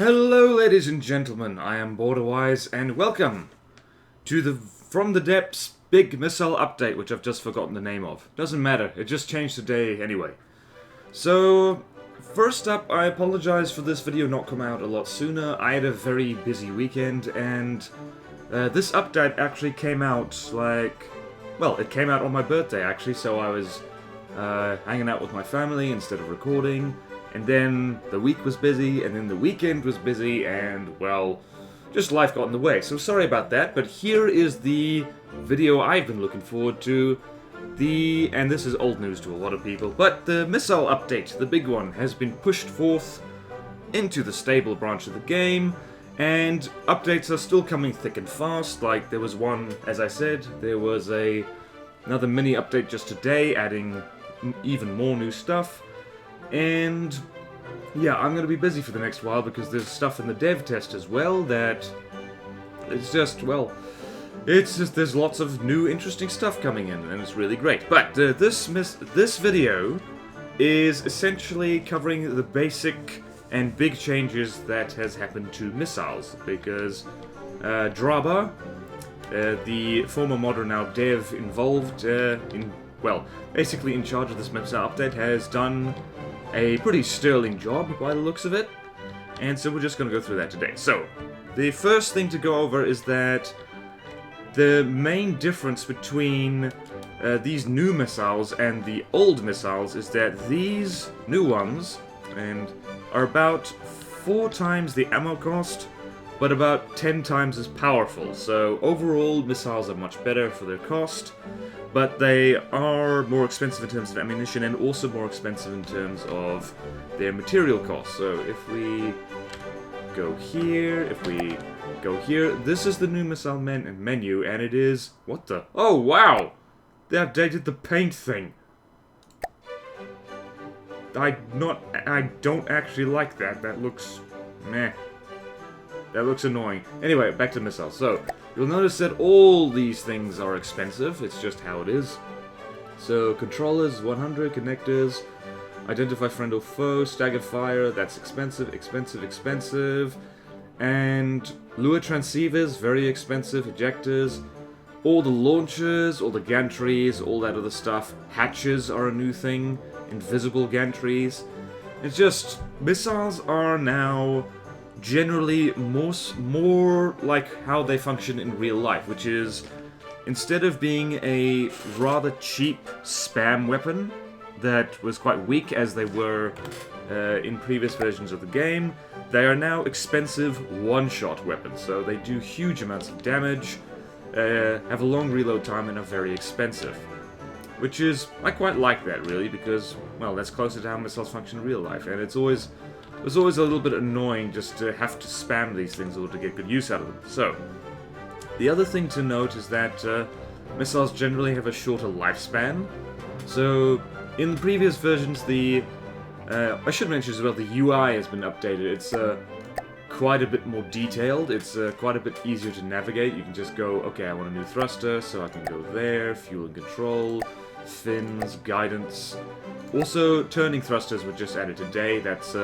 Hello ladies and gentlemen, I am BorderWise and welcome to the From the Depths Big Missile Update, which I've just forgotten the name of. Doesn't matter, it just changed today anyway. So, first up, I apologize for this video not coming out a lot sooner. I had a very busy weekend and this update actually came out it came out on my birthday actually, so I was hanging out with my family instead of recording. And then the week was busy, and then the weekend was busy, and, well, just life got in the way. So sorry about that, but here is the video I've been looking forward to. And this is old news to a lot of people, but the missile update, the big one, has been pushed forth into the stable branch of the game, and updates are still coming thick and fast. Like, there was one, as I said, there was another mini update just today, adding even more new stuff. And yeah, I'm going to be busy for the next while because there's stuff in the dev test as well that there's lots of new interesting stuff coming in and it's really great. But this video is essentially covering the basic and big changes that has happened to missiles because Draba, the former modder now dev involved basically in charge of this missile update, has done a pretty sterling job by the looks of it, and so we're just going to go through that today. So, the first thing to go over is that the main difference between these new missiles and the old missiles is that these new ones are about 4 times the ammo cost, but about 10 times as powerful. So overall, missiles are much better for their cost, but they are more expensive in terms of ammunition and also more expensive in terms of their material costs. So if we go here, this is the new missile menu, and it is... What the... Oh, wow! They updated the paint thing. I don't actually like that. That looks... meh. That looks annoying. Anyway, back to missiles. So, you'll notice that all these things are expensive. It's just how it is. So, controllers, 100, connectors, identify friend or foe, staggered fire, that's expensive, expensive, expensive. And lure transceivers, very expensive, ejectors. All the launchers, all the gantries, all that other stuff. Hatches are a new thing. Invisible gantries. It's just, missiles are now generally more like how they function in real life, which is, instead of being a rather cheap spam weapon that was quite weak as they were in previous versions of the game, they are now expensive one-shot weapons. So they do huge amounts of damage, have a long reload time, and are very expensive. Which is, I quite like that really, because, well, that's closer to how missiles function in real life, and it's always a little bit annoying just to have to spam these things in order to get good use out of them. So, the other thing to note is that missiles generally have a shorter lifespan. So, in the previous versions, I should mention as well, the UI has been updated. It's quite a bit more detailed. It's quite a bit easier to navigate. You can just go, okay, I want a new thruster, so I can go there, fuel and control, fins, guidance. Also, turning thrusters were just added today. That's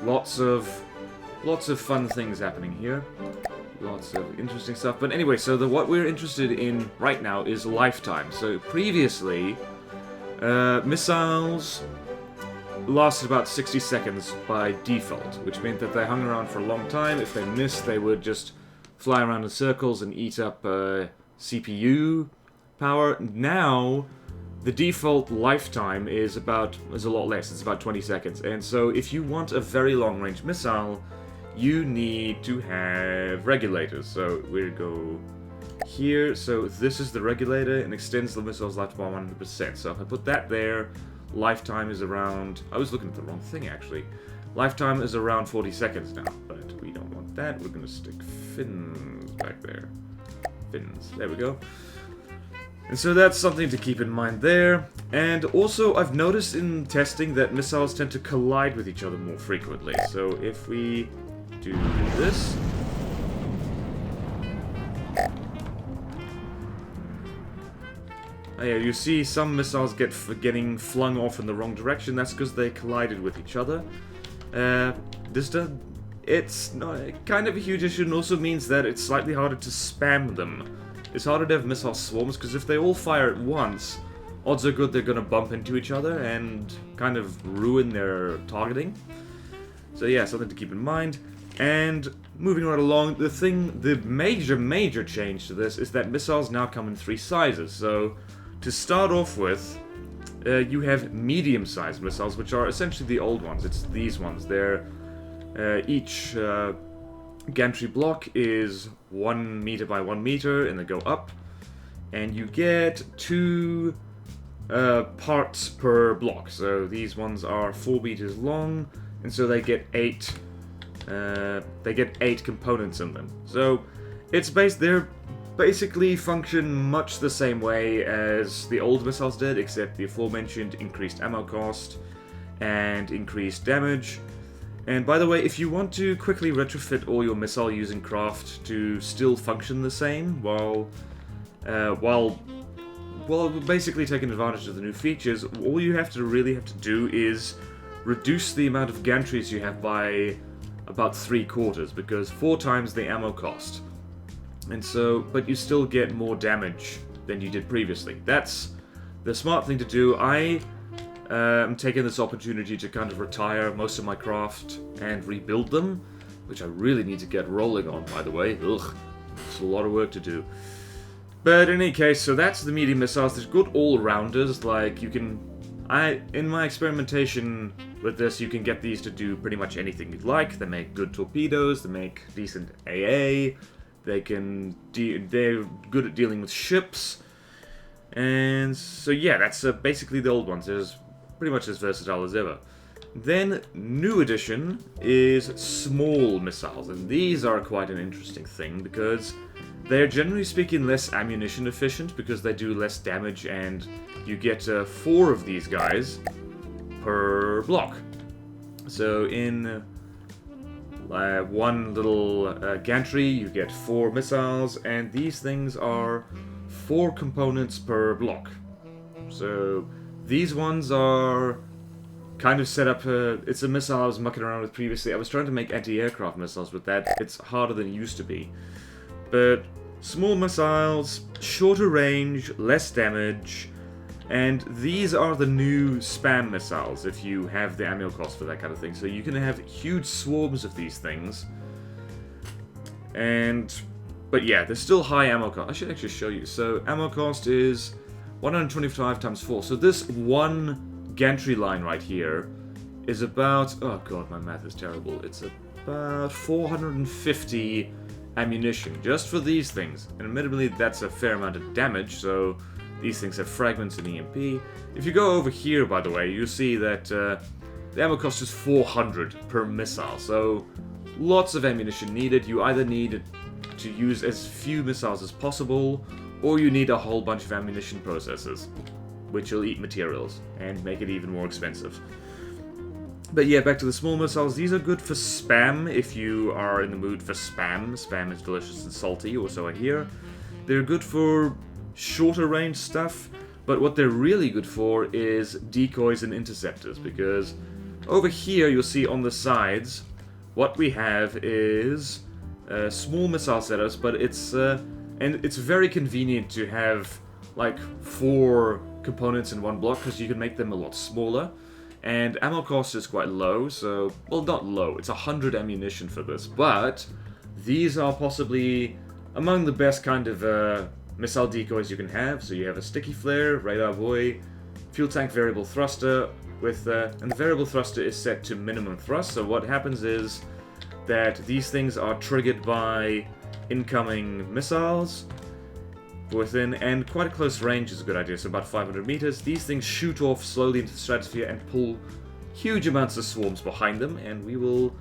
lots of fun things happening here. Lots of interesting stuff. But anyway, so what we're interested in right now is lifetime. So previously, missiles lasted about 60 seconds by default, which meant that they hung around for a long time. If they missed, they would just fly around in circles and eat up CPU power. Now, the default lifetime is a lot less. It's about 20 seconds. And so if you want a very long-range missile, you need to have regulators. So we go here. So this is the regulator and extends the missile's lifetime by 100%. So if I put that there, lifetime is around... I was looking at the wrong thing, actually. Lifetime is around 40 seconds now, but we don't want that. We're going to stick fins back there. Fins. There we go. And so that's something to keep in mind there. And also, I've noticed in testing that missiles tend to collide with each other more frequently. So if we do this... Oh yeah, you see some missiles getting flung off in the wrong direction. That's because they collided with each other. it's not kind of a huge issue, and also means that it's slightly harder to spam them. It's harder to have missile swarms, because if they all fire at once, odds are good they're going to bump into each other and kind of ruin their targeting. So yeah, something to keep in mind. And moving right along, the major change to this is that missiles now come in 3 sizes. So to start off with, you have medium-sized missiles, which are essentially the old ones. It's these ones. They're each gantry block is 1 meter by 1 meter, and they go up. And you get 2 parts per block. So these ones are 4 meters long, and so they get 8 components in them. So they're basically function much the same way as the old missiles did, except the aforementioned increased ammo cost and increased damage. And by the way, if you want to quickly retrofit all your missile using craft to still function the same while basically taking advantage of the new features, all you really have to do is reduce the amount of gantries you have by about 3/4, because 4 times the ammo cost. And so, but you still get more damage than you did previously. That's the smart thing to do. I am taking this opportunity to kind of retire most of my craft and rebuild them, which I really need to get rolling on, by the way. Ugh, it's a lot of work to do. But in any case, so that's the medium missiles. There's good all-rounders, like you can... in my experimentation with this, you can get these to do pretty much anything you'd like. They make good torpedoes, they make decent AA, they're good at dealing with ships. And so yeah, that's basically the old ones. They're pretty much as versatile as ever. Then, new addition is small missiles, and these are quite an interesting thing because they're generally speaking less ammunition efficient because they do less damage, and you get 4 of these guys per block. So in one little gantry you get 4 missiles, and these things are 4 components per block. So these ones are kind of set up, it's a missile I was mucking around with previously. I was trying to make anti-aircraft missiles with that. It's harder than it used to be. But small missiles, shorter range, less damage, and these are the new spam missiles if you have the ammo cost for that kind of thing. So you can have huge swarms of these things. But yeah, there's still high ammo cost. I should actually show you. So ammo cost is 125 times 4. So this one gantry line right here is about, oh god, my math is terrible. It's about 450 ammunition just for these things. And admittedly, that's a fair amount of damage, so these things have fragments and EMP. If you go over here, by the way, you'll see that the ammo cost is 400 per missile, so lots of ammunition needed. You either need to use as few missiles as possible, or you need a whole bunch of ammunition processors, which will eat materials and make it even more expensive. But yeah, back to the small missiles. These are good for spam if you are in the mood for spam. Spam is delicious and salty, or so I hear. They're good for shorter range stuff, but what they're really good for is decoys and interceptors, because over here you'll see on the sides what we have is small missile setups, but it's very convenient to have like 4 components in one block because you can make them a lot smaller. And ammo cost is quite low, so, well, not low, it's 100 ammunition for this, but these are possibly among the best kind of missile decoys you can have. So you have a sticky flare, radar buoy, fuel tank variable thruster, and the variable thruster is set to minimum thrust, so what happens is that these things are triggered by incoming missiles within, and quite a close range is a good idea, so about 500 meters. These things shoot off slowly into the stratosphere and pull huge amounts of swarms behind them, and we will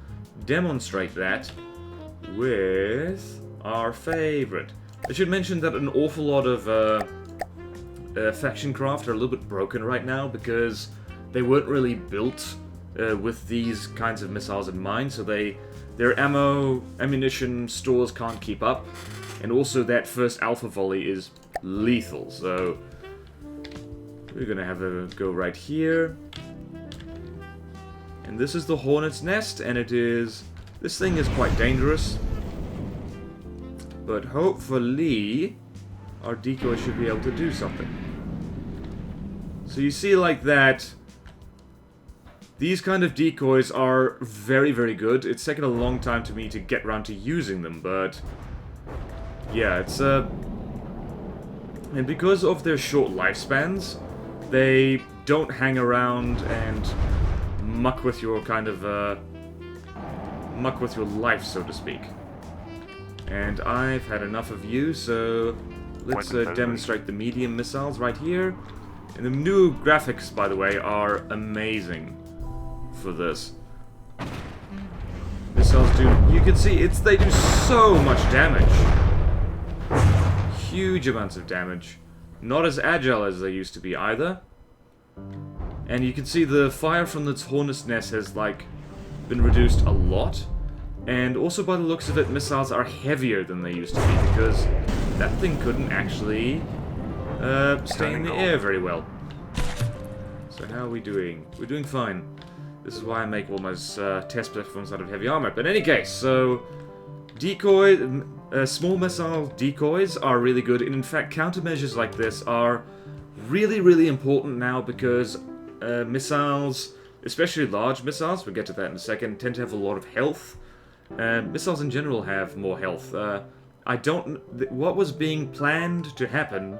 demonstrate that with our favorite. I should mention that an awful lot of faction craft are a little bit broken right now because they weren't really built with these kinds of missiles in mind, so their ammunition stores can't keep up. And also that first alpha volley is lethal, so we're gonna have a go right here. And this is the Hornet's Nest, and it is This thing is quite dangerous. But hopefully, our decoy should be able to do something. So you see like that, these kind of decoys are very, very good. It's taken a long time to me to get around to using them, but yeah, it's and because of their short lifespans, they don't hang around and muck with your kind of muck with your life, so to speak. And I've had enough of you, so let's demonstrate the medium missiles right here. And the new graphics, by the way, are amazing for this. Missiles do, you can see, they do so much damage. Huge amounts of damage. Not as agile as they used to be either. And you can see the fire from its hornet's nest has, like, been reduced a lot. And also, by the looks of it, missiles are heavier than they used to be, because that thing couldn't actually stay in the air very well. So how are we doing? We're doing fine. This is why I make all my test platforms out of heavy armor. But in any case, so small missile decoys are really good. And in fact, countermeasures like this are really, really important now, because missiles, especially large missiles, we'll get to that in a second, tend to have a lot of health. Missiles in general have more health. What was being planned to happen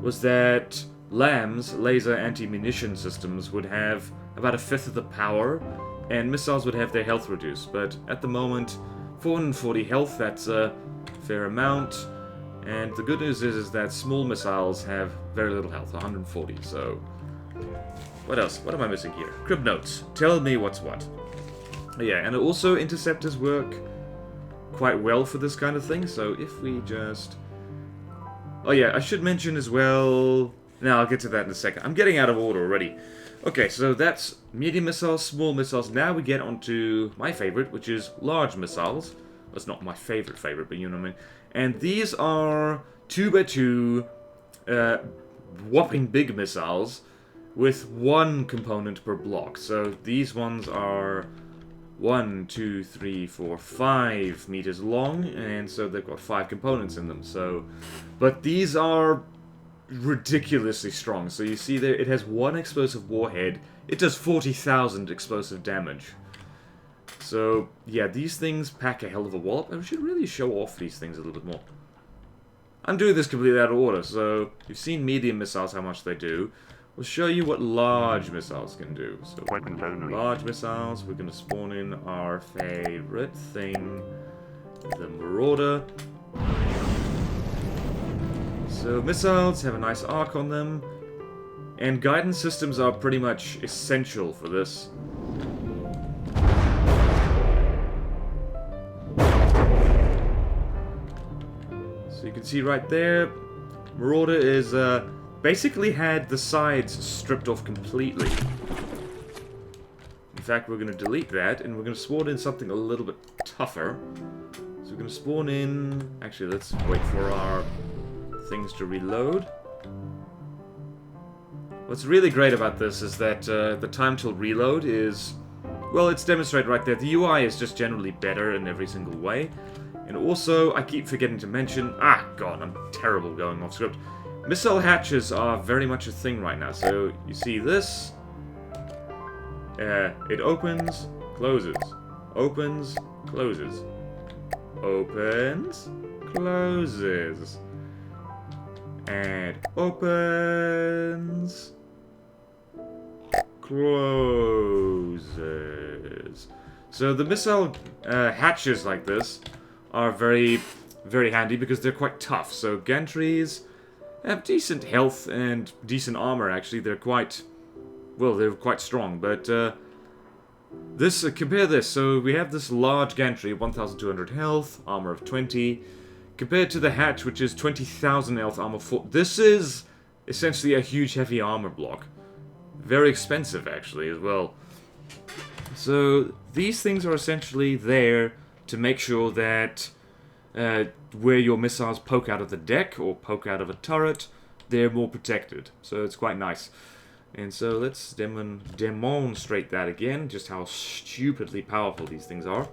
was that LAMs, laser anti-munition systems, would have about 1/5 of the power, and missiles would have their health reduced. But at the moment, 440 health, that's a fair amount. And the good news is that small missiles have very little health, 140, so... What else? What am I missing here? Crib notes. Tell me what's what. Yeah, and also interceptors work quite well for this kind of thing, so if we just... Oh yeah, I should mention as well... Now, I'll get to that in a second. I'm getting out of order already. Okay, so that's medium missiles, small missiles. Now we get onto my favorite, which is large missiles. Well, it's not my favorite, but you know what I mean. And these are 2x2 whopping big missiles with one component per block. So these ones are 1, 2, 3, 4, 5 meters long, and so they've got 5 components in them. So, but these are ridiculously strong. So you see there, it has one explosive warhead. It does 40,000 explosive damage. So yeah, these things pack a hell of a wallop, and we should really show off these things a little bit more. I'm doing this completely out of order, so you've seen medium missiles, how much they do. We'll show you what large missiles can do. So large missiles, we're going to spawn in our favorite thing, the Marauder. So missiles have a nice arc on them, and guidance systems are pretty much essential for this. So you can see right there, Marauder is basically had the sides stripped off completely. In fact, we're going to delete that, and we're going to spawn in something a little bit tougher. So we're going to spawn in... Actually, let's wait for our things to reload. What's really great about this is that the time till reload is... Well, it's demonstrated right there. The UI is just generally better in every single way. And also, I keep forgetting to mention... Ah, God, I'm terrible going off script. Missile hatches are very much a thing right now. So, you see this. It opens, closes. Opens, closes. Opens, closes. And opens, closes. So the missile hatches like this are very, very handy because they're quite tough. So gantries have decent health and decent armor, actually. They're quite, well, they're quite strong. But compare this. So we have this large gantry, 1,200 health, armor of 20. Compared to the hatch, which is 20,000 health, armor 4. This is essentially a huge heavy armor block. Very expensive, actually, as well. So these things are essentially there to make sure that where your missiles poke out of the deck or poke out of a turret, they're more protected. So it's quite nice. And so let's demonstrate that again, just how stupidly powerful these things are.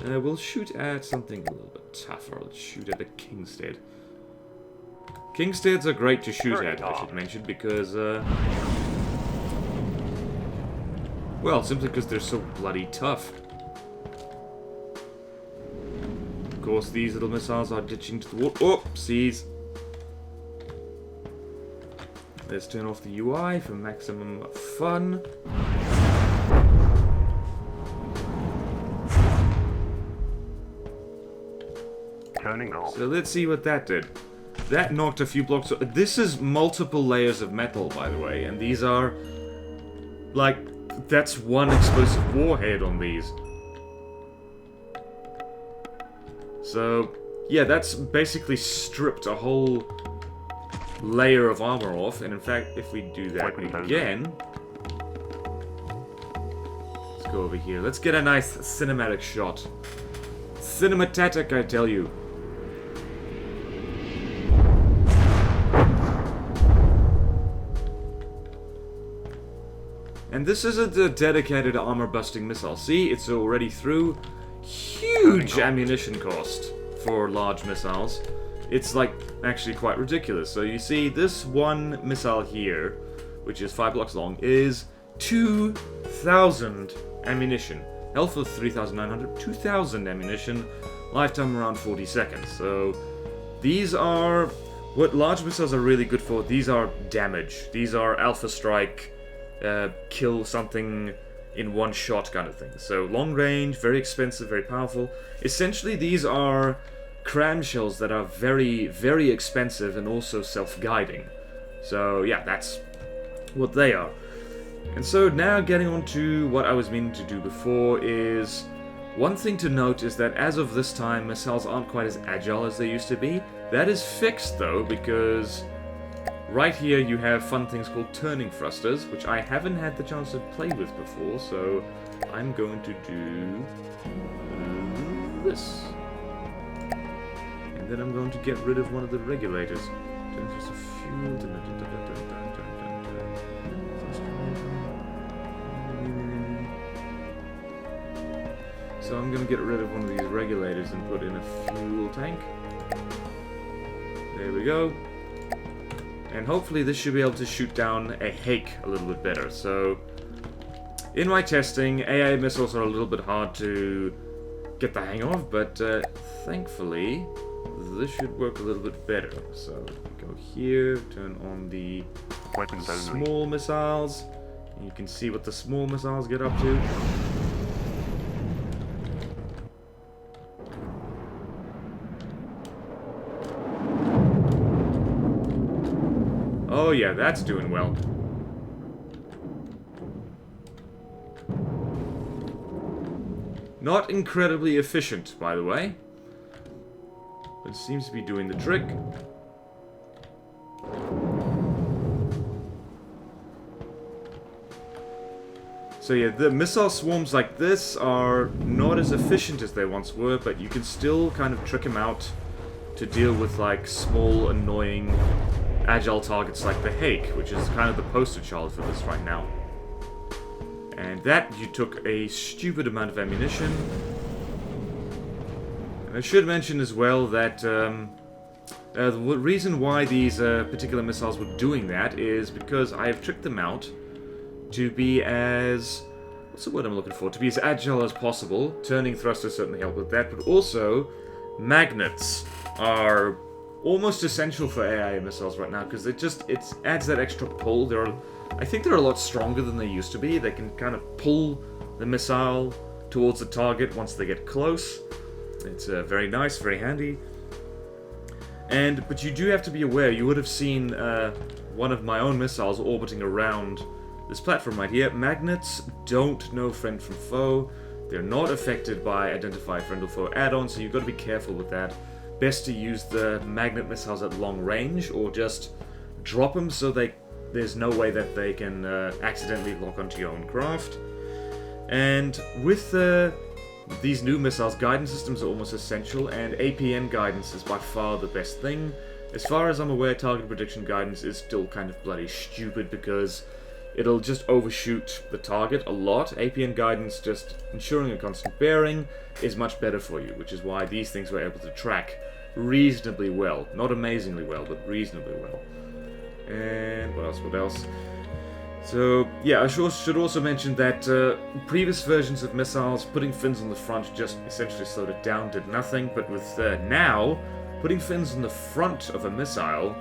We'll shoot at something a little bit tougher. Let's shoot at a Kingstead. Kingsteads are great to shoot at, I should mention, because, well, simply because they're so bloody tough. Of course, these little missiles are ditching to the wall. Oopsies! Let's turn off the UI for maximum fun. So let's see what that did. That knocked a few blocks. This is multiple layers of metal, by the way, and these are like that's one explosive warhead on these. So yeah, that's basically stripped a whole layer of armor off. And in fact, if we do that again, let's go over here. Let's get a nice cinematic shot. Cinematic, I tell you. And this isn't a dedicated armor-busting missile. See, it's already through. Huge ammunition cost for large missiles. It's, like, actually quite ridiculous. So you see, this one missile here, which is 5 blocks long, is 2,000 ammunition. Health of 3,900, 2,000 ammunition, lifetime around 40 seconds. So these are what large missiles are really good for. These are damage. These are alpha strike, kill something in one shot kind of thing. So long range, very expensive, very powerful. Essentially, these are cram shells that are very, very expensive and also self-guiding. So yeah, that's what they are. And so now getting on to what I was meaning to do before is, one thing to note is that as of this time, missiles aren't quite as agile as they used to be. That is fixed though, because right here you have fun things called turning thrusters, which I haven't had the chance to play with before, so I'm going to do this. And then I'm going to get rid of one of the regulators. Turning thruster fuel. So I'm going to get rid of one of these regulators and put in a fuel tank. There we go. And hopefully this should be able to shoot down a Hake a little bit better. So, in my testing, AI missiles are a little bit hard to get the hang of, but thankfully, this should work a little bit better. So, go here, turn on the small missiles. And you can see what the small missiles get up to. Oh yeah, that's doing well. Not incredibly efficient, by the way. But it seems to be doing the trick. So yeah, the missile swarms like this are not as efficient as they once were, but you can still kind of trick them out to deal with like small, annoying agile targets like the Hake, which is kind of the poster child for this right now. And that, you took a stupid amount of ammunition. And I should mention as well that the reason why these particular missiles were doing that is because I have tricked them out to be as... what's the word I'm looking for? To be as agile as possible. Turning thrusters certainly help with that, but also magnets are almost essential for AI missiles right now, because it adds that extra pull. I think they're a lot stronger than they used to be. They can kind of pull the missile towards the target once they get close. It's very nice, very handy. But you do have to be aware. You would have seen one of my own missiles orbiting around this platform right here. Magnets don't know friend from foe. They're not affected by identify friend or foe add-ons, so you've got to be careful with that. Best to use the magnet missiles at long range, or just drop them so there's no way that they can accidentally lock onto your own craft. And with these new missiles, guidance systems are almost essential, and APN guidance is by far the best thing. As far as I'm aware, target prediction guidance is still kind of bloody stupid, because it'll just overshoot the target a lot. APN guidance, just ensuring a constant bearing, is much better for you, which is why these things were able to track reasonably well. Not amazingly well, but reasonably well. And what else? So, yeah, I should also mention that previous versions of missiles, putting fins on the front just essentially slowed it down, did nothing, but with now, putting fins on the front of a missile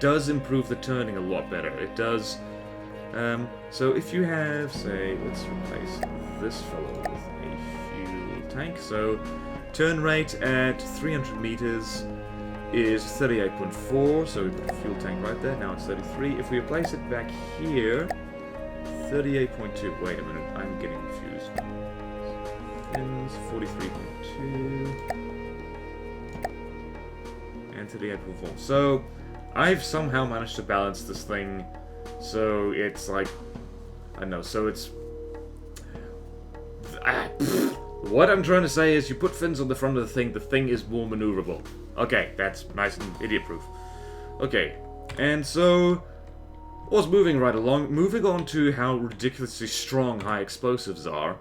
does improve the turning a lot better. It does. So if you have, say, let's replace this fellow with a fuel tank. So turn rate at 300 meters is 38.4. So we put a fuel tank right there. Now it's 33. If we replace it back here, 38.2. Wait a minute, I'm getting confused. Fins 43.2 and 38.4. So I've somehow managed to balance this thing so it's like, I don't know, so it's... What I'm trying to say is you put fins on the front of the thing is more maneuverable. Okay, that's nice and idiot-proof. Okay, and so, I was moving right along, moving on to how ridiculously strong high explosives are,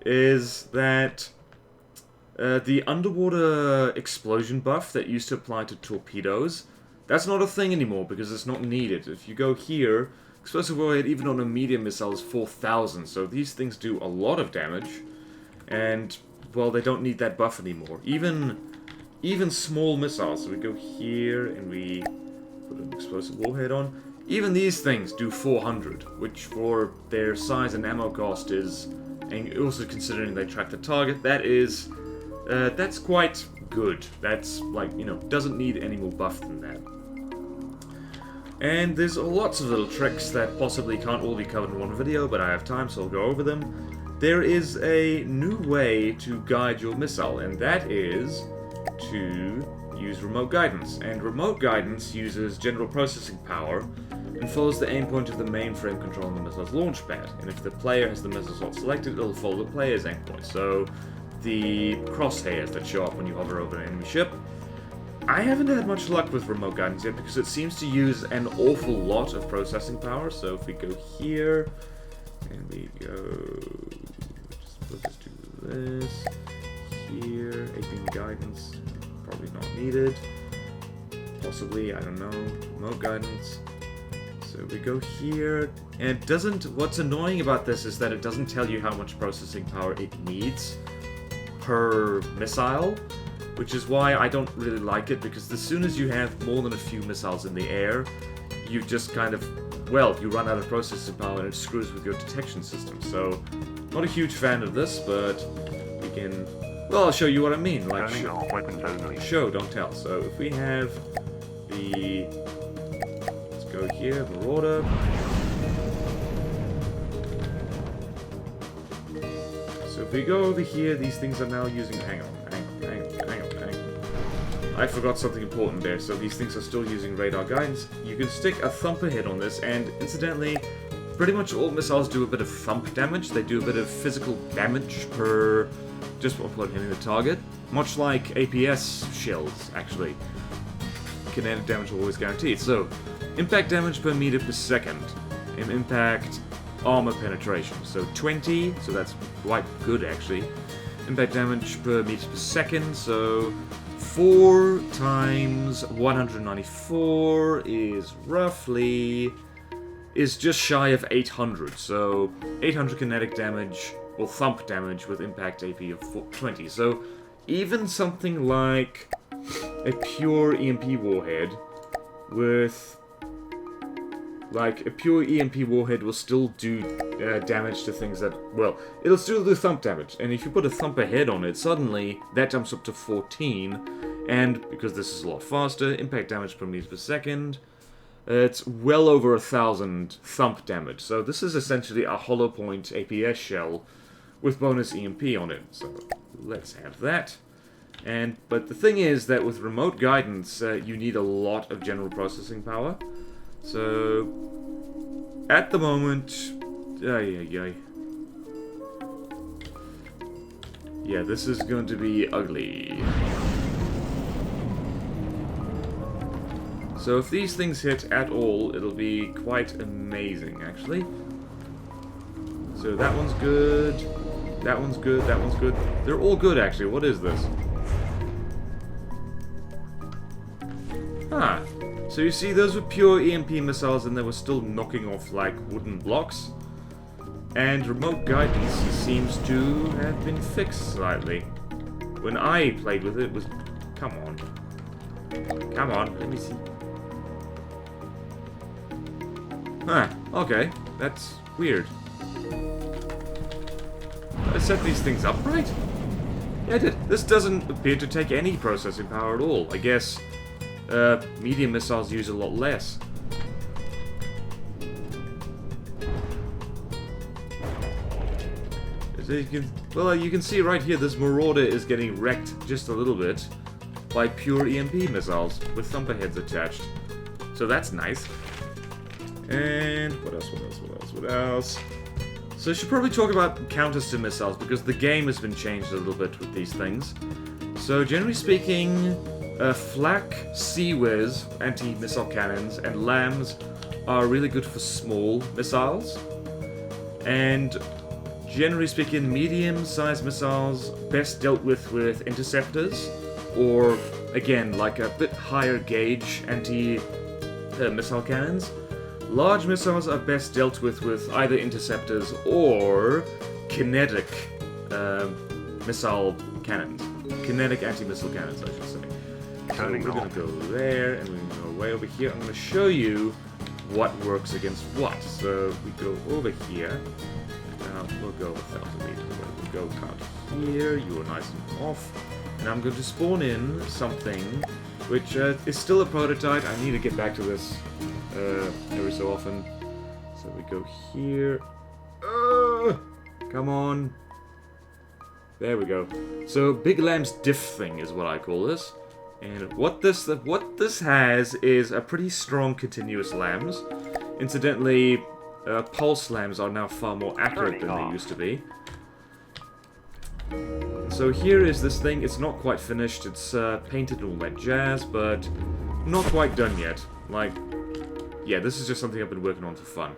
is that the underwater explosion buff that used to apply to torpedoes, that's not a thing anymore because it's not needed. If you go here, explosive warhead even on a medium missile is 4,000, so these things do a lot of damage, and, well, they don't need that buff anymore. Even small missiles, so we go here and we put an explosive warhead on, even these things do 400, which for their size and ammo cost is, and also considering they track the target, that is, that's quite good. That's, like, you know, doesn't need any more buff than that. And there's lots of little tricks that possibly can't all be covered in one video, but I have time, so I'll go over them. There is a new way to guide your missile, and that is to use remote guidance. And remote guidance uses general processing power and follows the aim point of the mainframe controlling the missile's launch pad. And if the player has the missile slot selected, it'll follow the player's aim point. So the crosshairs that show up when you hover over an enemy ship. I haven't had much luck with remote guidance yet because it seems to use an awful lot of processing power. So if we go here, and we go, we'll just do this, here, APN guidance, probably not needed, possibly, I don't know, remote guidance. So we go here, and it doesn't, what's annoying about this is that it doesn't tell you how much processing power it needs per missile, which is why I don't really like it, because as soon as you have more than a few missiles in the air, you just kind of, well, you run out of processing power and it screws with your detection system. So, not a huge fan of this, but we can, well, I'll show you what I mean, like, show, don't tell. So, if we have the, let's go here, Marauder. So if we go over here, these things are now using, hang on. I forgot something important there. So these things are still using radar guidance. You can stick a thumper hit on this, and incidentally, pretty much all missiles do a bit of thump damage. They do a bit of physical damage per just upon hitting the target. Much like APS shells, actually. Kinetic damage always guaranteed. So, impact damage per meter per second. And impact armor penetration. So 20, so that's quite good actually. Impact damage per meter per second, so 4 times 194 is just shy of 800. So 800 kinetic damage, or thump damage with impact AP of 20. So even something like a pure EMP warhead with, like, a pure EMP warhead will still do damage to things that, well, it'll still do thump damage. And if you put a thumper head on it, suddenly that jumps up to 14. And because this is a lot faster, impact damage per meter per second, it's well over 1,000 thump damage. So this is essentially a hollow point APS shell with bonus EMP on it. So let's have that. But the thing is that with remote guidance, you need a lot of general processing power. So, at the moment, yeah, this is going to be ugly. So if these things hit at all, it'll be quite amazing, actually. So that one's good. That one's good. That one's good. They're all good, actually. What is this? Ah. So you see, those were pure EMP missiles and they were still knocking off, like, wooden blocks. And remote guidance seems to have been fixed slightly. When I played with it, it was... Come on. Come on, let me see. Huh, okay. That's weird. Did I set these things up right? Yeah, I did. This doesn't appear to take any processing power at all. I guess medium missiles use a lot less. So you can see right here, this Marauder is getting wrecked just a little bit by pure EMP missiles with thumperheads attached. So that's nice. And what else, what else, what else, what else? So I should probably talk about counters to missiles, because the game has been changed a little bit with these things. So generally speaking, flak, Sea-Wiz, anti-missile cannons, and LAMs are really good for small missiles. And generally speaking, medium-sized missiles best dealt with interceptors, or again, like a bit higher gauge anti-missile cannons. Large missiles are best dealt with either interceptors or kinetic missile cannons. Kinetic anti-missile cannons, I should say. So we're going to go there, and we're going to go way over here. I'm going to show you what works against what. So we go over here. We'll go 1,000 meters away. We'll go out here. You are nice and off. And I'm going to spawn in something which is still a prototype. I need to get back to this every so often. So we go here. Come on. There we go. So Big Lamb's diff thing is what I call this. And what this has is a pretty strong continuous lambs. Incidentally, pulse lambs are now far more accurate than they used to be. So here is this thing. It's not quite finished. It's painted and all that jazz, but not quite done yet. Like, yeah, this is just something I've been working on for fun.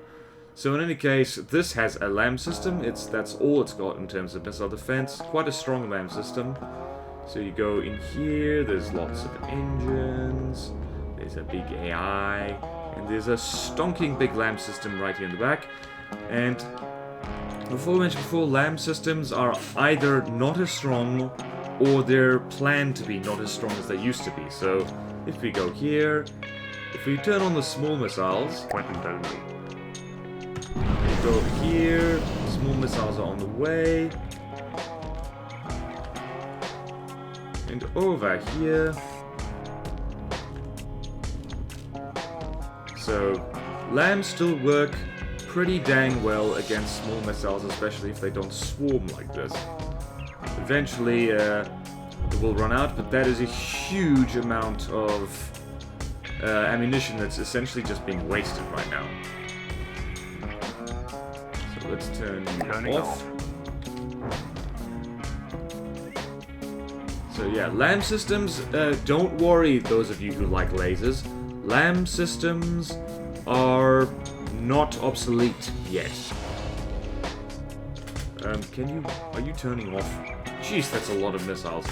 So in any case, this has a lamb system. That's all it's got in terms of missile defense. Quite a strong lamb system. So you go in here, there's lots of engines, there's a big AI, and there's a stonking big lamb system right here in the back. And before I mentioned before, lamb systems are either not as strong, or they're planned to be not as strong as they used to be. So if we go here, if we turn on the small missiles, we go over here, small missiles are on the way. And over here. So, lambs still work pretty dang well against small missiles, especially if they don't swarm like this. Eventually, it will run out, but that is a huge amount of ammunition that's essentially just being wasted right now. So let's turn you off. So yeah, lamb systems, don't worry those of you who like lasers. Lamb systems are not obsolete yet. Are you turning off? Jeez, that's a lot of missiles.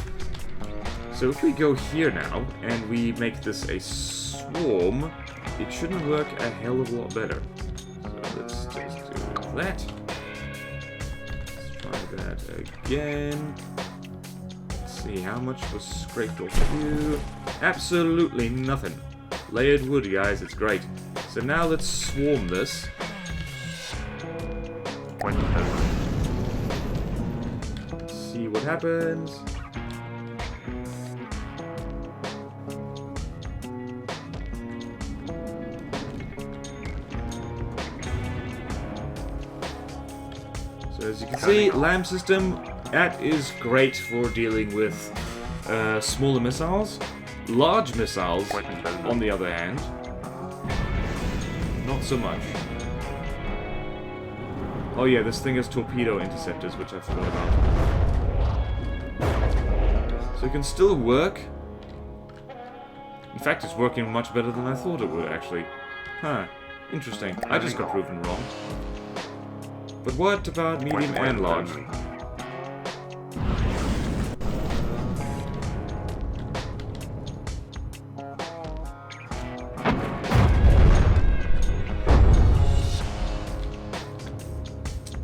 So if we go here now, and we make this a swarm, it shouldn't work a hell of a lot better. So let's just do that. Let's try that again. See how much was scraped off you. Absolutely nothing. Layered wood, guys, it's great. So now let's swarm this. See what happens. So as you can see, lamb system, that is great for dealing with smaller missiles. Large missiles, on the other hand, not so much. Oh yeah, this thing has torpedo interceptors, which I forgot about. So it can still work. In fact, it's working much better than I thought it would, actually. Huh. Interesting. I just got proven wrong. But what about medium and large?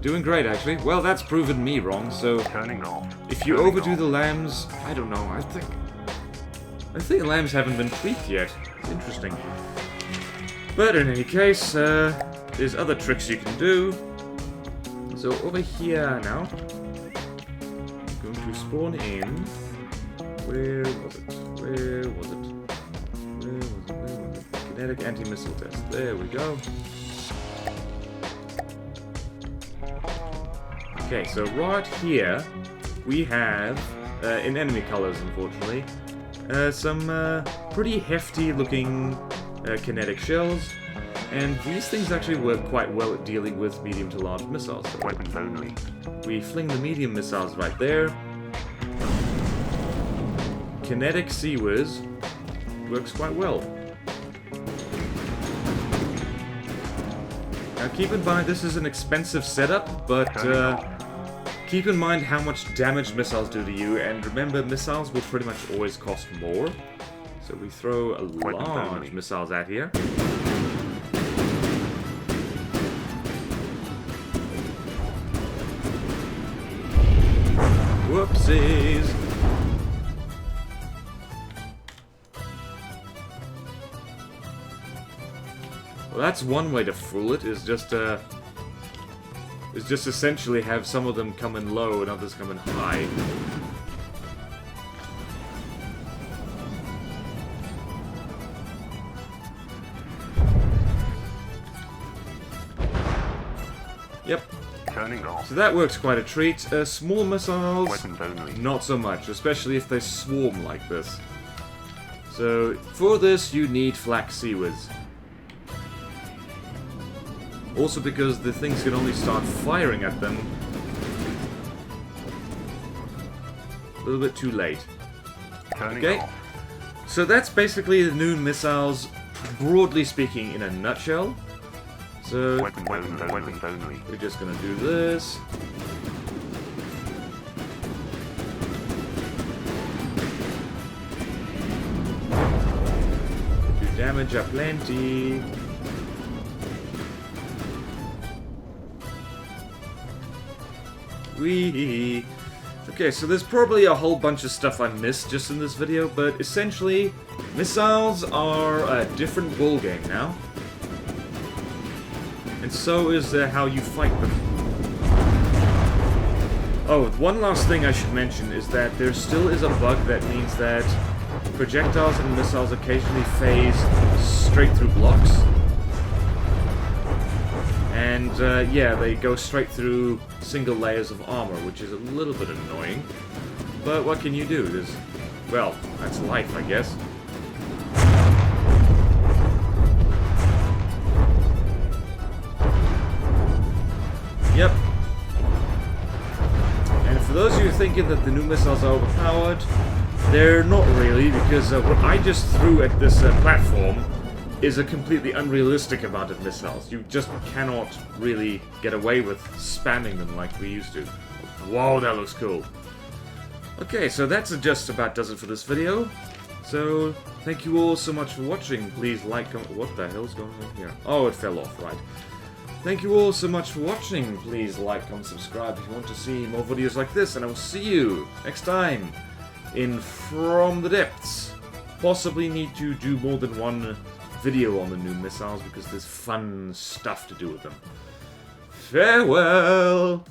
Doing great, actually. Well, that's proven me wrong, so if you overdo the lambs, I don't know, I think lambs haven't been tweaked yet. It's interesting. But in any case, there's other tricks you can do. So over here now, I'm going to spawn in. Where was it? Where was it? Where was it? Where was it? Kinetic anti-missile test. There we go. Okay, so right here we have, in enemy colors unfortunately, some pretty hefty looking kinetic shells, and these things actually work quite well at dealing with medium to large missiles. So weapons only. We fling the medium missiles right there. Kinetic Sea Whiz works quite well. Now keep in mind this is an expensive setup, but keep in mind how much damage missiles do to you, and remember missiles will pretty much always cost more. So we throw a large missiles at here. Whoopsies! Well, that's one way to fool it, is just essentially have some of them come in low and others come in high. Yep. Turning off. So that works quite a treat. Small missiles, not so much, especially if they swarm like this. So for this you need flak Sea Whiz. Also because the things can only start firing at them a little bit too late. Okay, so that's basically the new missiles, broadly speaking, in a nutshell. So we're just gonna do this. Do damage aplenty. Wee. Okay, so there's probably a whole bunch of stuff I missed just in this video, but essentially, missiles are a different ballgame now. And so is how you fight them. Oh, one last thing I should mention is that there still is a bug that means that projectiles and missiles occasionally phase straight through blocks. And, yeah, they go straight through single layers of armor, which is a little bit annoying. But what can you do? There's... well, that's life, I guess. Yep. And for those of you thinking that the new missiles are overpowered, they're not really, because what I just threw at this platform is a completely unrealistic amount of missiles. You just cannot really get away with spamming them like we used to. Wow, that looks cool. Okay, so that's just about does it for this video. So, thank you all so much for watching. Please like, comment... what the hell's going on here? Oh, it fell off, right. Thank you all so much for watching. Please like, comment, subscribe if you want to see more videos like this, and I will see you next time in From the Depths. Possibly need to do more than one video on the new missiles because there's fun stuff to do with them. Farewell!